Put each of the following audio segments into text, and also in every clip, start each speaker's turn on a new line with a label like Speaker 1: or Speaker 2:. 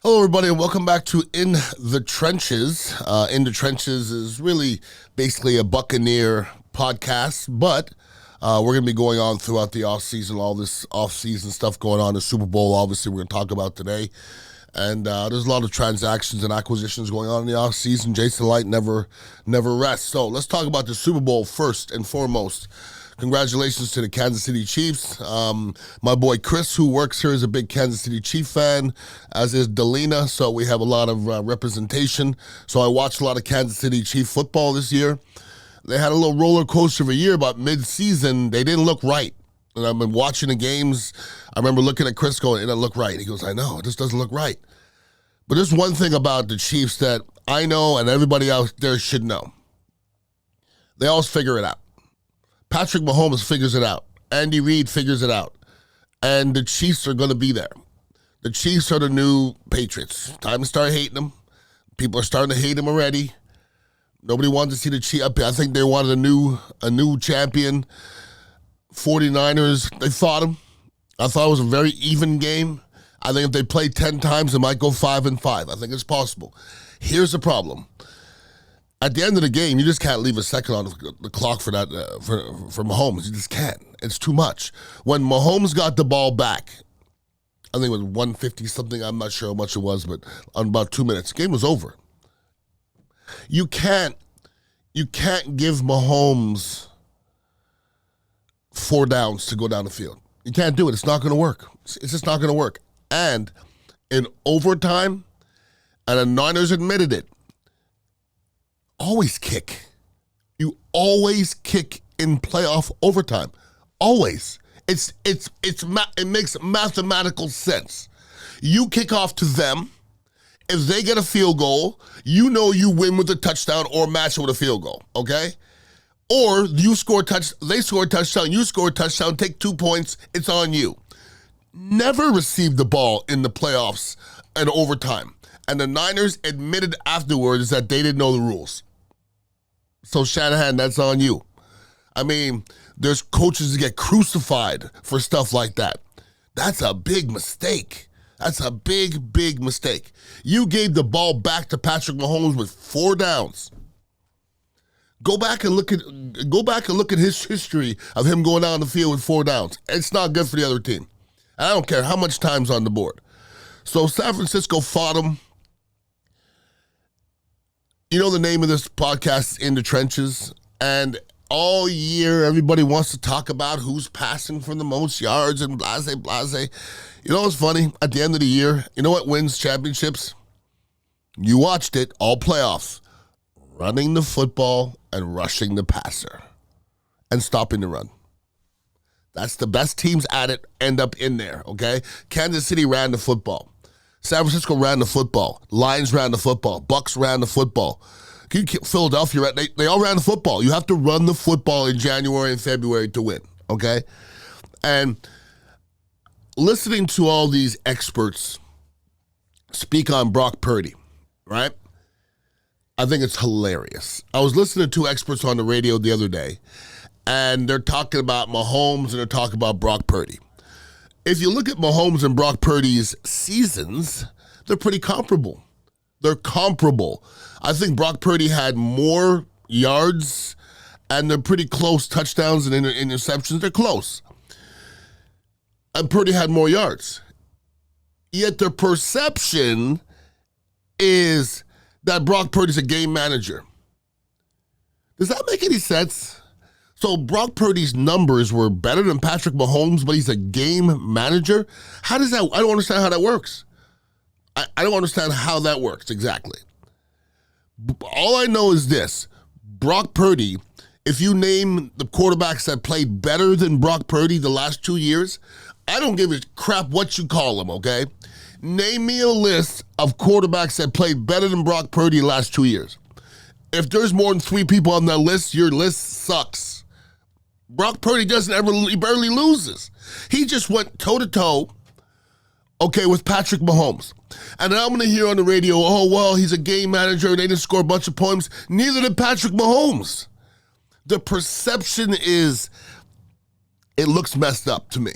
Speaker 1: Hello, everybody, and welcome back to In the Trenches. In the Trenches is really basically a Buccaneer podcast, but we're going to be going on throughout the offseason, all this offseason stuff going on. The Super Bowl, obviously, we're going to talk about today. And there's a lot of transactions and acquisitions going on in the offseason. Jason Licht never rests. So let's talk about the Super Bowl first and foremost. Congratulations to the Kansas City Chiefs. My boy Chris, who works here, is a big Kansas City Chief fan, as is Delina, so we have a lot of representation. So I watched a lot of Kansas City Chief football this year. They had a little roller coaster of a year, but mid-season, they didn't look right. And I've been watching the games. I remember looking at Chris going, it doesn't look right. He goes, I know, this doesn't look right. But there's one thing about the Chiefs that I know and everybody out there should know. They always figure it out. Patrick Mahomes figures it out. Andy Reid figures it out. And the Chiefs are going to be there. The Chiefs are the new Patriots. Time to start hating them. People are starting to hate them already. Nobody wanted to see the Chiefs. I think they wanted a new champion. 49ers, they fought them. I thought it was a very even game. I think if they play 10 times, they might go 5-5. I think it's possible. Here's the problem. At the end of the game, you just can't leave a second on the clock for that for Mahomes. You just can't. It's too much. When Mahomes got the ball back, I think it was 150 something. I'm not sure how much it was, but on about 2 minutes, the game was over. You can't give Mahomes 4 downs to go down the field. You can't do it. It's not going to work. It's just not going to work. And in overtime, and the Niners admitted it, always kick. You always kick in playoff overtime. Always. It makes mathematical sense. You kick off to them. If they get a field goal, you know you win with a touchdown or match it with a field goal, okay? Or they score a touchdown, you score a touchdown, take 2 points, it's on you. Never received the ball in the playoffs and overtime. And the Niners admitted afterwards that they didn't know the rules. So Shanahan, that's on you. I mean, there's coaches that get crucified for stuff like that. That's a big mistake. That's a big, big mistake. You gave the ball back to Patrick Mahomes with 4 downs. Go back and look at his history of him going down the field with 4 downs. It's not good for the other team. I don't care how much time's on the board. So San Francisco fought him. You know the name of this podcast is In the Trenches, and all year everybody wants to talk about who's passing for the most yards and blase. You know what's funny? At the end of the year, you know what wins championships? You watched it, all playoffs. Running the football and rushing the passer and stopping the run. That's the best teams at it end up in there, okay? Kansas City ran the football. San Francisco ran the football. Lions ran the football. Bucs ran the football. Philadelphia, they all ran the football. You have to run the football in January and February to win, okay? And listening to all these experts speak on Brock Purdy, right? I think it's hilarious. I was listening to 2 experts on the radio the other day, and they're talking about Mahomes and they're talking about Brock Purdy. If you look at Mahomes and Brock Purdy's seasons, they're pretty comparable. They're comparable. I think Brock Purdy had more yards, and they're pretty close. Touchdowns and interceptions, they're close. And Purdy had more yards. Yet the perception is that Brock Purdy's a game manager. Does that make any sense? So Brock Purdy's numbers were better than Patrick Mahomes, but he's a game manager? How does that, I don't understand how that works. I don't understand how that works exactly. All I know is this. Brock Purdy, if you name the quarterbacks that played better than Brock Purdy the last 2 years, I don't give a crap what you call them, okay? Name me a list of quarterbacks that played better than Brock Purdy the last 2 years. If there's more than 3 people on that list, your list sucks. Brock Purdy he barely loses. He just went toe-to-toe, okay, with Patrick Mahomes. And now I'm going to hear on the radio, oh, well, he's a game manager, they didn't score a bunch of points. Neither did Patrick Mahomes. The perception is, it looks messed up to me.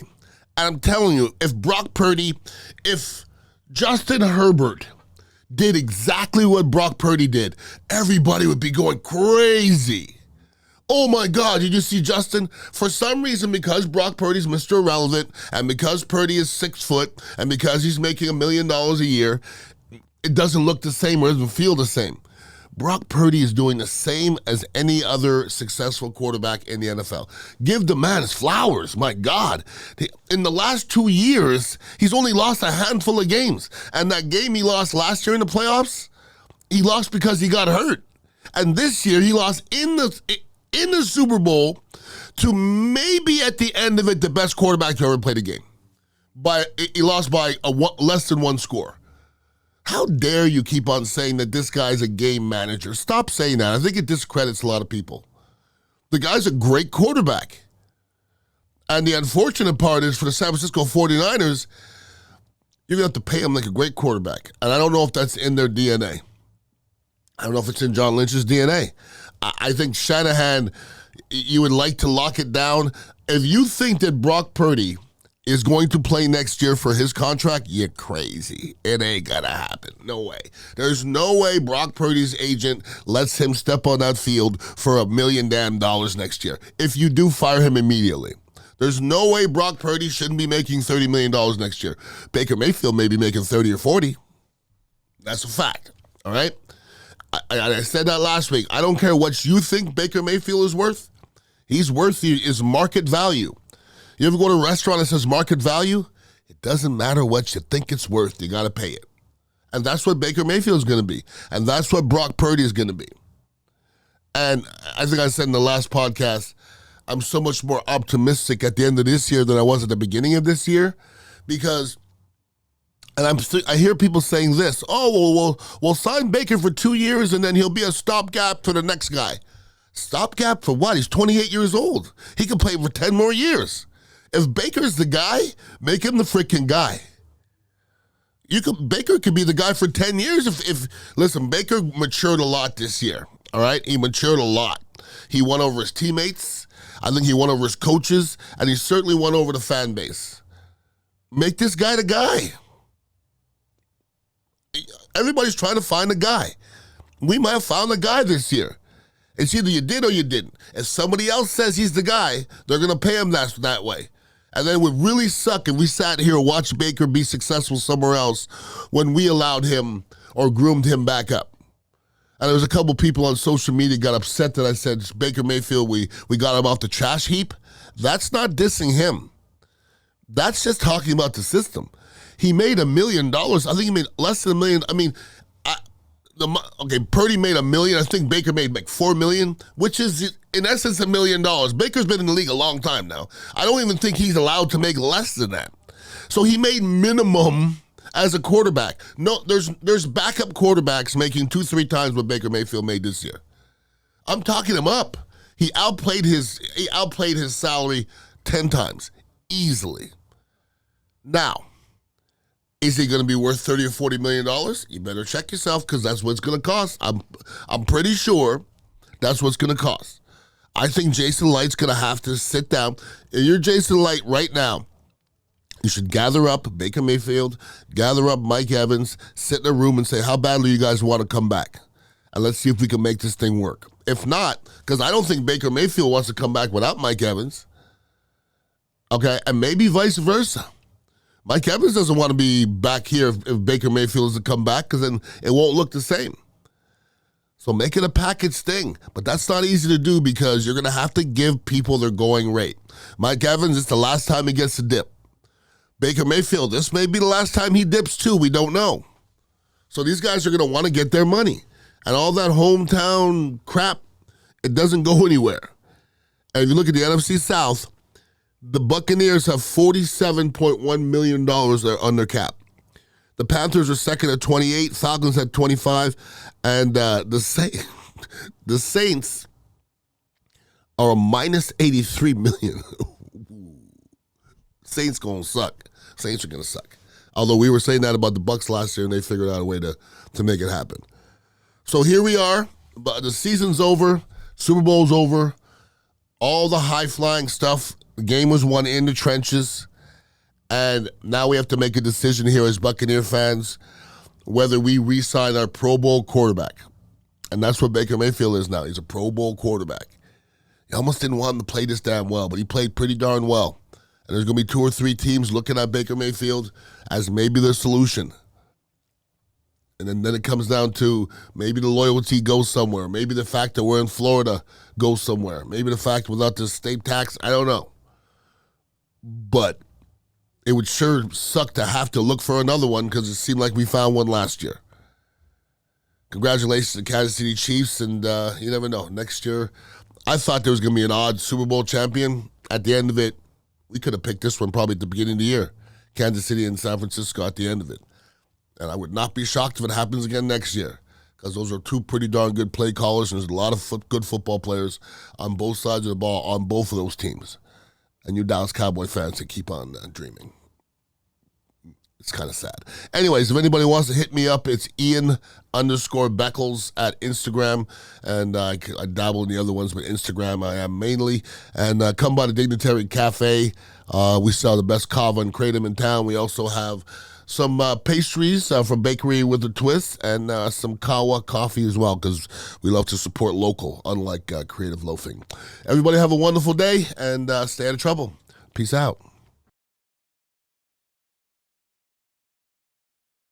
Speaker 1: And I'm telling you, if Justin Herbert did exactly what Brock Purdy did, everybody would be going crazy. Oh my God, did you see Justin? For some reason, because Brock Purdy's Mr. Irrelevant, and because Purdy is 6 foot, and because he's making $1 million a year, it doesn't look the same or doesn't feel the same. Brock Purdy is doing the same as any other successful quarterback in the NFL. Give the man his flowers, my God. In the last 2 years, he's only lost a handful of games. And that game he lost last year in the playoffs, he lost because he got hurt. And this year, he lost in the Super Bowl to maybe at the end of it, the best quarterback to ever play the game. He lost by less than one score. How dare you keep on saying that this guy's a game manager? Stop saying that. I think it discredits a lot of people. The guy's a great quarterback. And the unfortunate part is for the San Francisco 49ers, you're going to have to pay him like a great quarterback. And I don't know if that's in their DNA. I don't know if it's in John Lynch's DNA. I think Shanahan, you would like to lock it down. If you think that Brock Purdy is going to play next year for his contract, you're crazy. It ain't gonna happen. No way. There's no way Brock Purdy's agent lets him step on that field for $1 million next year. If you do, fire him immediately. There's no way Brock Purdy shouldn't be making $30 million next year. Baker Mayfield may be making 30 or 40. That's a fact, all right? I said that last week. I don't care what you think Baker Mayfield is worth. He's worth his market value. You ever go to a restaurant that says market value? It doesn't matter what you think it's worth. You got to pay it. And that's what Baker Mayfield is going to be. And that's what Brock Purdy is going to be. And I think I said in the last podcast, I'm so much more optimistic at the end of this year than I was at the beginning of this year because, and I hear people saying this, we'll sign Baker for 2 years and then he'll be a stopgap for the next guy. Stopgap for what? He's 28 years old. He can play for 10 more years. If Baker's the guy, make him the freaking guy. Baker could be the guy for 10 years. Listen, Baker matured a lot this year, all right? He matured a lot. He won over his teammates. I think he won over his coaches, and he certainly won over the fan base. Make this guy the guy. Everybody's trying to find a guy. We might have found a guy this year. It's either you did or you didn't. If somebody else says he's the guy, they're going to pay him that way. And then it would really suck if we sat here and watched Baker be successful somewhere else when we allowed him or groomed him back up. And there was a couple people on social media got upset that I said, Baker Mayfield, we got him off the trash heap. That's not dissing him. That's just talking about the system. He made $1 million. I think he made less than $1 million. I mean, Purdy made $1 million. I think Baker made like $4 million, which is in essence $1 million. Baker's been in the league a long time now. I don't even think he's allowed to make less than that. So he made minimum as a quarterback. No, there's backup quarterbacks making 2-3 times what Baker Mayfield made this year. I'm talking him up. He outplayed his salary 10 times easily. Now, is he going to be worth $30 or $40 million? You better check yourself because that's what it's going to cost. I'm pretty sure that's what's going to cost. I think Jason Licht's going to have to sit down. If you're Jason Licht right now, you should gather up Baker Mayfield, gather up Mike Evans, sit in a room and say, how badly you guys want to come back? And let's see if we can make this thing work. If not, because I don't think Baker Mayfield wants to come back without Mike Evans. Okay, and maybe vice versa. Mike Evans doesn't want to be back here if Baker Mayfield is to come back because then it won't look the same. So make it a package thing. But that's not easy to do because you're going to have to give people their going rate. Mike Evans, it's the last time he gets to dip. Baker Mayfield, this may be the last time he dips too. We don't know. So these guys are going to want to get their money. And all that hometown crap, it doesn't go anywhere. And if you look at the NFC South, the Buccaneers have $47.1 million on their cap. The Panthers are second at 28, Falcons at 25, and the Saints are a minus 83 million. Saints gonna suck. Saints are gonna suck. Although we were saying that about the Bucs last year, and they figured out a way to make it happen. So here we are. But the season's over. Super Bowl's over. All the high-flying stuff. The game was won in the trenches. And now we have to make a decision here as Buccaneer fans whether we re-sign our Pro Bowl quarterback. And that's what Baker Mayfield is now. He's a Pro Bowl quarterback. You almost didn't want him to play this damn well, but he played pretty darn well. And there's going to be 2 or 3 teams looking at Baker Mayfield as maybe the solution. And then it comes down to maybe the loyalty goes somewhere. Maybe the fact that we're in Florida goes somewhere. Maybe the fact without the state tax, I don't know. But it would sure suck to have to look for another one because it seemed like we found one last year. Congratulations to Kansas City Chiefs, and you never know. Next year, I thought there was going to be an odd Super Bowl champion. At the end of it, we could have picked this one probably at the beginning of the year. Kansas City and San Francisco at the end of it. And I would not be shocked if it happens again next year because those are 2 pretty darn good play callers, and there's a lot of good football players on both sides of the ball on both of those teams. And you Dallas Cowboy fans that keep on dreaming. It's kind of sad. Anyways, if anybody wants to hit me up, it's Ian_Beckles at Instagram. And I dabble in the other ones, but Instagram I am mainly. And come by the Dignitary Cafe. We sell the best kava and kratom in town. We also have some pastries from Bakery with a Twist and some kawa coffee as well because we love to support local, unlike creative loafing. Everybody have a wonderful day and stay out of trouble. Peace out.